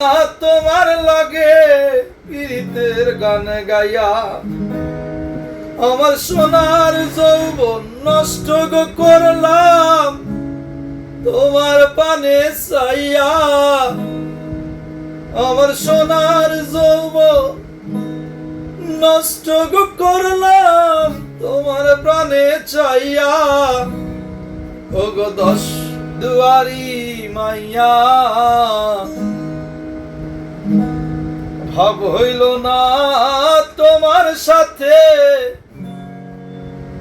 তোমার লাগে পীড়িতের গান গাইয়া আমার সোনার যৌবন নষ্ট করলাম তোমার পানে চাইয়া। আমার সোনার যৌবন নষ্ট করলাম তোমার প্রাণে চাইয়া। ওগো দশ দুয়ারি মাইয়া ভাব হইল না তোমার সাথে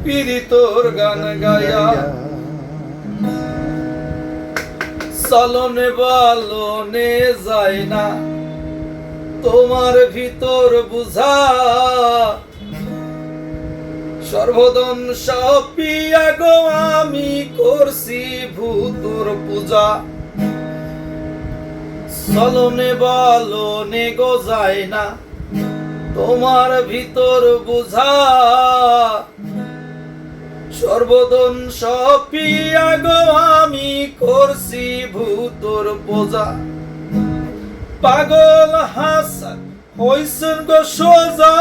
পীড়িতর গান গায়া। চলনে বলনে যায় না তোমার ভিতর বুঝা। সর্বদন সপিয়া গো আমি করছি ভূতর পূজা। চলনে বলনে গো যায় না তোমার ভিতর বুঝা। সর্বদন সপিয়া গো আমি করছি ভূতর পূজা। পাগল হাসান হইছেন গো সোজা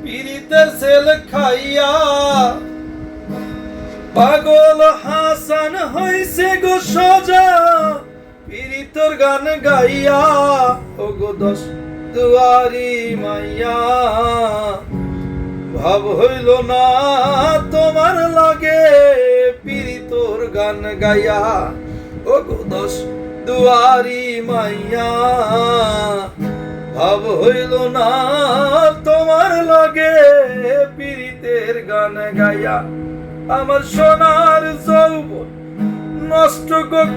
পীড়িতের ছেল খাইয়া। পাগল হাসান হইছে গো সোজা পীড়িতর গান গাইয়া। ওগো দশ দুয়ারি মাইয়া ভাব হইল না তোমার লাগে পীড়িতর গান গাইয়া। ওগো দশ দুয়ারি মাইয়া ভাব হইল না তোমার লাগে পীড়িতের গান গাইয়া। আমার সোনার যৌবন নষ্ট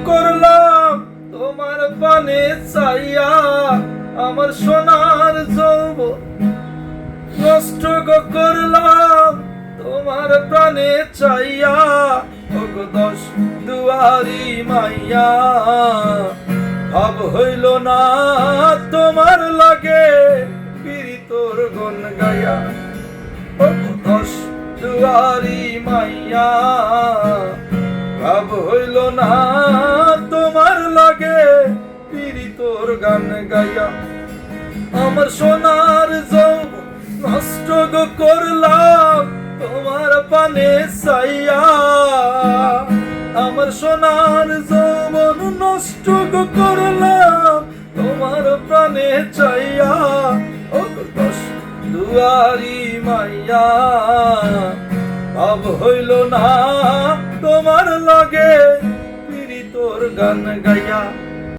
করলাম তোমার পানে চাইয়া। আমার সোনার যৌবন নষ্ট করলাম তোমার প্রাণে চাইয়া। ওগো দশ দুয়ারি মাইয়া ভাব হইল না তোমার লাগে পীড়িতর গান গাইয়া। ওগো দশ দুয়ারি মাইয়া ভাব হইল না তোমার লাগে পীড়িতর গান গাইয়া। আমার সোনার যৌবন নষ্ট করলাম তোমার পানে চাইয়া। আমার সোনার যৌবন নষ্ট করলাম তোমার প্রাণে চাইয়া। ওগো দশ দুয়ারি মাইয়া ভাব হইল না তোমার লাগে পীড়িতর গান গাইয়া।